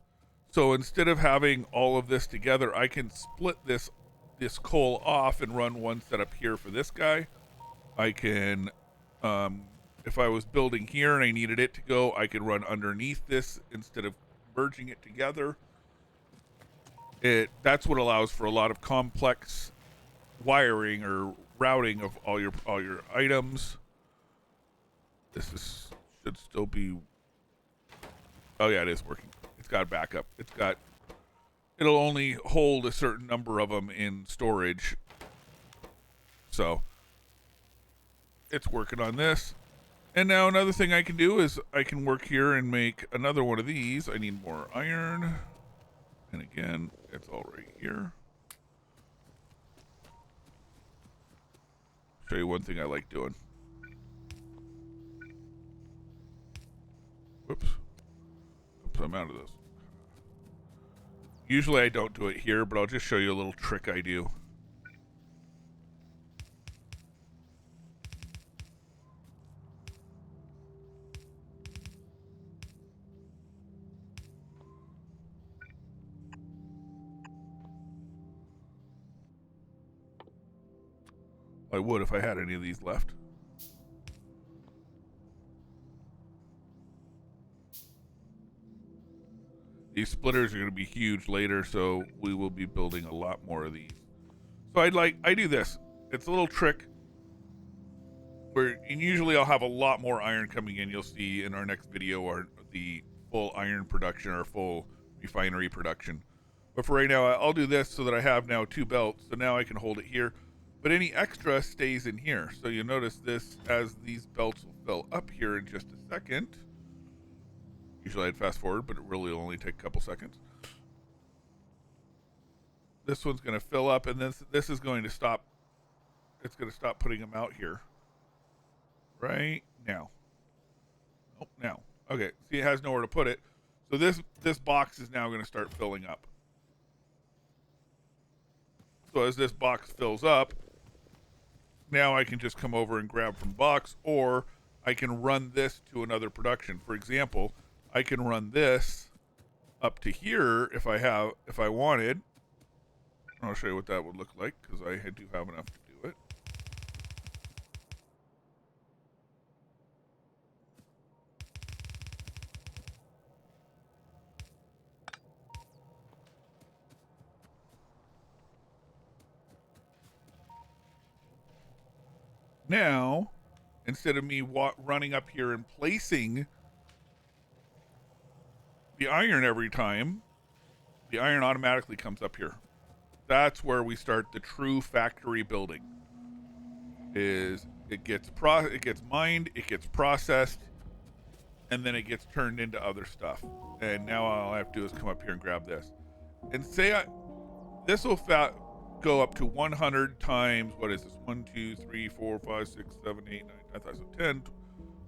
So instead of having all of this together, I can split this coal off and run one setup here for this guy. I can, if I was building here and I needed it to go, I could run underneath this instead of merging it together. That's what allows for a lot of complex wiring or routing of all your items. This should still be. Oh yeah, it is working. It's got backup. It'll only hold a certain number of them in storage. So it's working on this. And now another thing I can do is I can work here and make another one of these. I need more iron. And again, it's all right here. Show you one thing I like doing. Whoops, I'm out of this. Usually I don't do it here, but I'll just show you a little trick I do. I would if I had any of these left. These splitters are going to be huge later, so we will be building a lot more of these. So I do this. It's a little trick where, and usually I'll have a lot more iron coming in. You'll see in our next video or the full iron production or full refinery production. But for right now, I'll do this so that I have now 2 belts. So now I can hold it here. But any extra stays in here. So you'll notice this as these belts will fill up here in just a second. Usually I'd fast forward, but it really will only take a couple seconds. This one's going to fill up, and this is going to stop. It's going to stop putting them out here. Right now. Oh, now. Okay, see, it has nowhere to put it. So this box is now going to start filling up. So as this box fills up, now I can just come over and grab from box, or I can run this to another production. For example, I can run this up to here if I wanted. I'll show you what that would look like because I do have enough to do it. Now, instead of me running up here and placing the iron every time, the iron automatically comes up here. That's where we start the true factory building. It gets mined, it gets processed, and then it gets turned into other stuff. And now all I have to do is come up here and grab this. And say this will go up to 100 times, what is this? 1, 2, 3, 4, 5, 6, 7, 8, 9, 10, 10,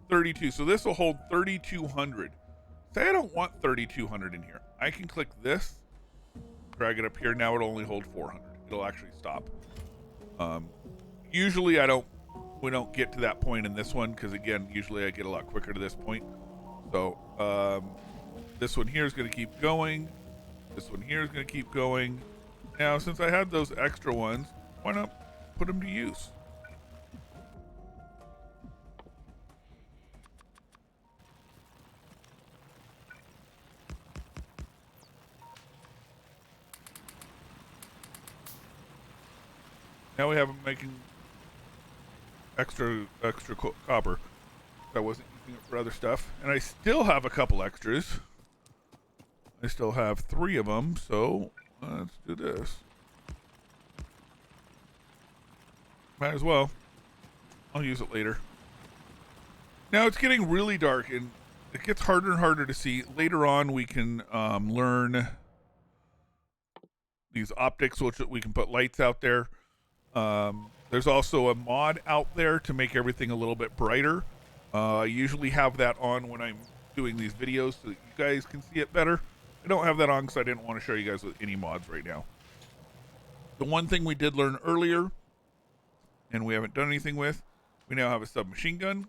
32. So this will hold 3,200. Say I don't want 3,200 in here. I can click this, drag it up here. Now it'll only hold 400. It'll actually stop. Usually we don't get to that point in this one because again, usually I get a lot quicker to this point. So this one here is going to keep going. This one here is going to keep going. Now, since I had those extra ones, why not put them to use? Now we have them making extra copper. I wasn't using it for other stuff. And I still have a couple extras. I still have 3 of them, so Let's do this. Might as well. I'll use it later. Now it's getting really dark and it gets harder and harder to see. Later on, we can learn these optics, which we can put lights out there. There's also a mod out there to make everything a little bit brighter. I usually have that on when I'm doing these videos so that you guys can see it better. I don't have that on because I didn't want to show you guys with any mods right now. The one thing we did learn earlier, and we haven't done anything with, we now have a submachine gun.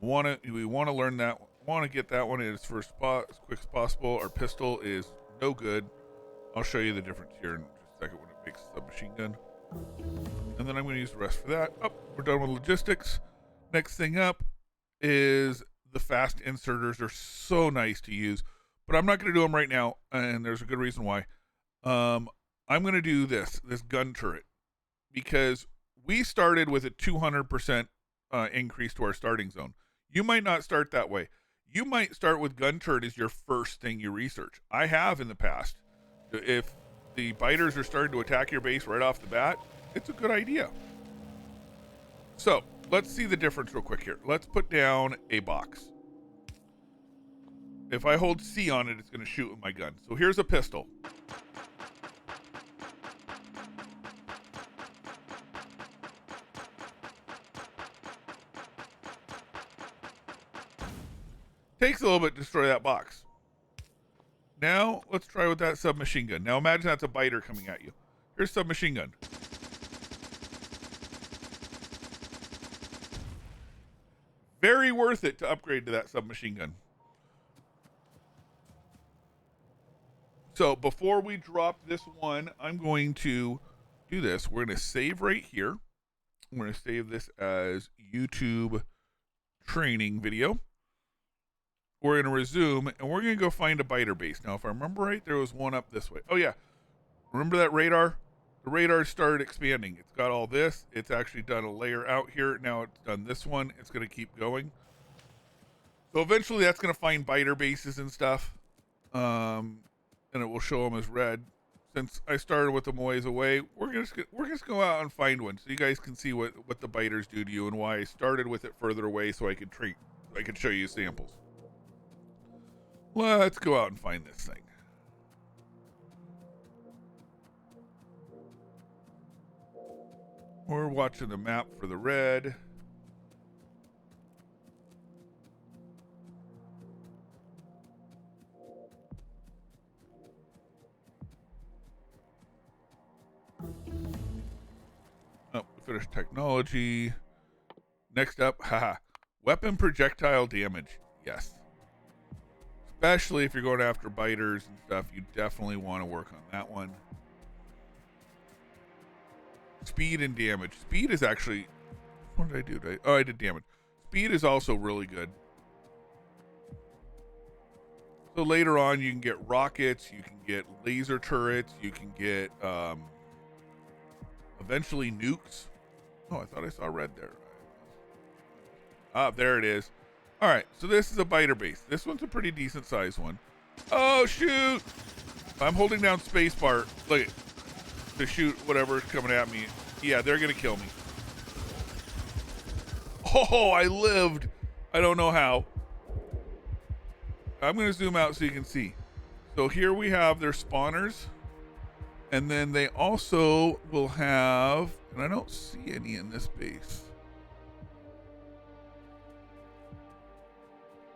We want to learn that. Want to get that one in its first spot as quick as possible. Our pistol is no good. I'll show you the difference here in just a second when it makes a submachine gun. And then I'm going to use the rest for that. Oh, we're done with logistics. Next thing up is the fast inserters. Are so nice to use, but I'm not going to do them right now, and there's a good reason why. I'm going to do this gun turret because we started with a 200% increase to our starting zone. You might not start that way. You might start with gun turret as your first thing you research. I have in the past. If the biters are starting to attack your base right off the bat, it's a good idea. So let's see the difference real quick here. Let's put down a box. If I hold C on it, it's going to shoot with my gun. So here's a pistol. Takes a little bit to destroy that box. Now, let's try with that submachine gun. Now, imagine that's a biter coming at you. Here's submachine gun. Very worth it to upgrade to that submachine gun. So, before we drop this one, I'm going to do this. We're going to save right here. I'm going to save this as YouTube training video. We're going to resume, and we're going to go find a biter base. Now, if I remember right, there was one up this way. Oh, yeah. Remember that radar? The radar started expanding. It's got all this. It's actually done a layer out here. Now it's done this one. It's going to keep going. So eventually that's going to find biter bases and stuff. And it will show them as red. Since I started with them a ways away, we're just go out and find one so you guys can see what the biters do to you and why I started with it further away so I could show you samples. Let's go out and find this thing. We're watching the map for the red. Oh, we finished technology. Next up, weapon projectile damage. Yes. Especially if you're going after biters and stuff, you definitely want to work on that one. Speed and damage. Speed is actually... What did I do? I did damage. Speed is also really good. So later on, you can get rockets, you can get laser turrets, you can get eventually nukes. Oh, I thought I saw red there. Ah, there it is. All right, so this is a biter base. This one's a pretty decent sized one. Oh, shoot! I'm holding down spacebar. Look, to shoot whatever's coming at me. Yeah, they're gonna kill me. Oh, I lived. I don't know how. I'm gonna zoom out so you can see. So here we have their spawners. And then they also will have, and I don't see any in this base.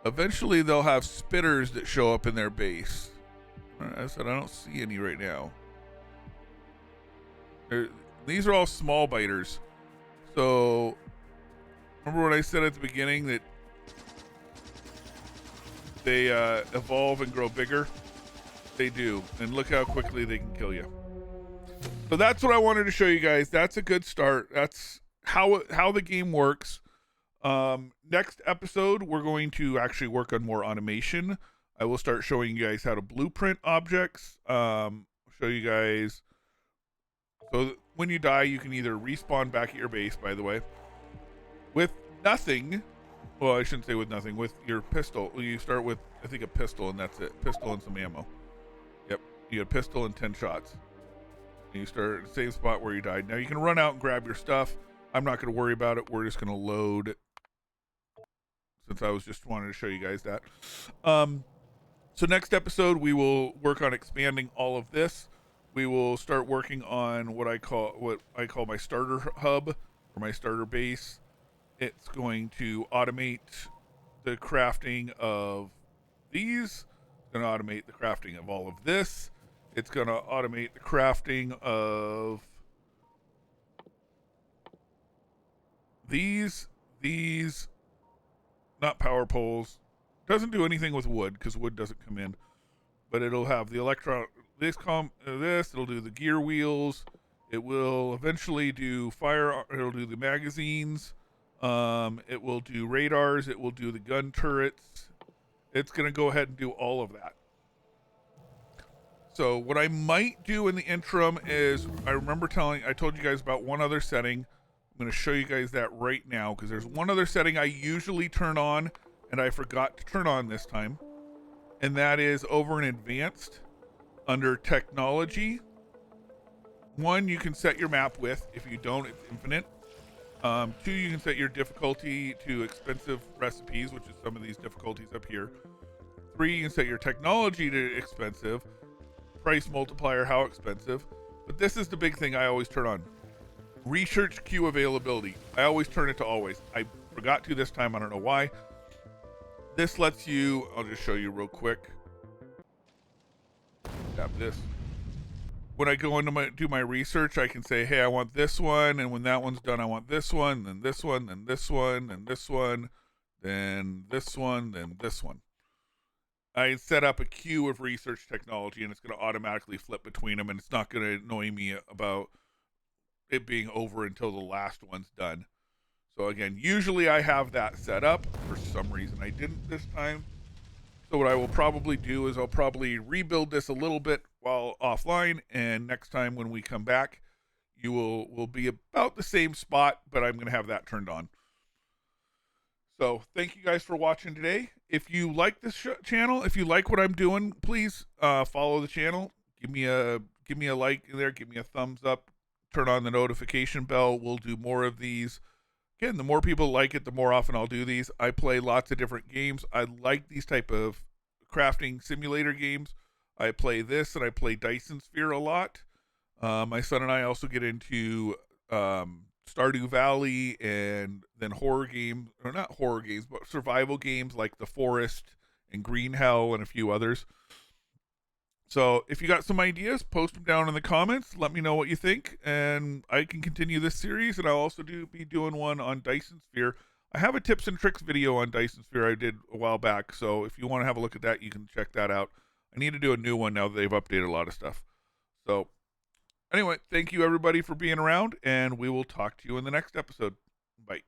Eventually they'll have spitters that show up in their base. I said I don't see any right now. These are all small biters. So remember what I said at the beginning that they evolve and grow bigger? They do. And look how quickly they can kill you. So that's what I wanted to show you guys. That's a good start. That's how the game works. Next episode, we're going to actually work on more automation. I will start showing you guys how to blueprint objects. Show you guys. So when you die, you can either respawn back at your base, by the way, with nothing. Well, I shouldn't say with nothing. With your pistol. You start with, I think, a pistol, and that's it. Pistol and some ammo. Yep. You get a pistol and 10 shots. And you start at the same spot where you died. Now you can run out and grab your stuff. I'm not going to worry about it. We're just going to load, since I was just wanting to show you guys that. So next episode, we will work on expanding all of this. We will start working on what I call my starter hub, or my starter base. It's going to automate the crafting of these. It's going to automate the crafting of all of this. It's going to automate the crafting of these, not power poles. Doesn't do anything with wood because wood doesn't come in. But it'll have the it'll do the gear wheels. It will eventually do it'll do the magazines. It will do radars. It will do the gun turrets. It's going to go ahead and do all of that. So what I might do in the interim is, I told you guys about one other setting. I'm going to show you guys that right now, because there's one other setting I usually turn on and I forgot to turn on this time. And that is over in advanced under technology. One, you can set your map with. If you don't, it's infinite. Two, you can set your difficulty to expensive recipes, which is some of these difficulties up here. Three, you can set your technology to expensive. Price multiplier, how expensive. But this is the big thing I always turn on. Research queue availability. I always turn it to always. I forgot to this time. I don't know why. This lets you, I'll just show you real quick. Tap this. When I go into do my research, I can say, hey, I want this one. And when that one's done, I want this one, then this one, then this one, and this one, then this one, then this one. I set up a queue of research technology, and it's going to automatically flip between them, and it's not going to annoy me about it being over until the last one's done. So again, usually I have that set up. For some reason I didn't this time. So what I will probably do is I'll probably rebuild this a little bit while offline, and next time when we come back, you will be about the same spot, but I'm going to have that turned on. So thank you guys for watching today. If you like this channel, if you like what I'm doing, please follow the channel. Give me a like there. Give me a thumbs up. Turn on the notification bell. We'll do more of these. Again, the more people like it, the more often I'll do these. I play lots of different games. I like these type of crafting simulator games. I play this, and I play Dyson Sphere a lot. My son and I also get into Stardew Valley, and then horror games, or not horror games, but survival games like The Forest and Green Hell and a few others. So if you got some ideas, post them down in the comments. Let me know what you think, and I can continue this series. And I'll also be doing one on Dyson Sphere. I have a tips and tricks video on Dyson Sphere I did a while back, so if you want to have a look at that, you can check that out. I need to do a new one now that they've updated a lot of stuff. So anyway, thank you everybody for being around, and we will talk to you in the next episode. Bye.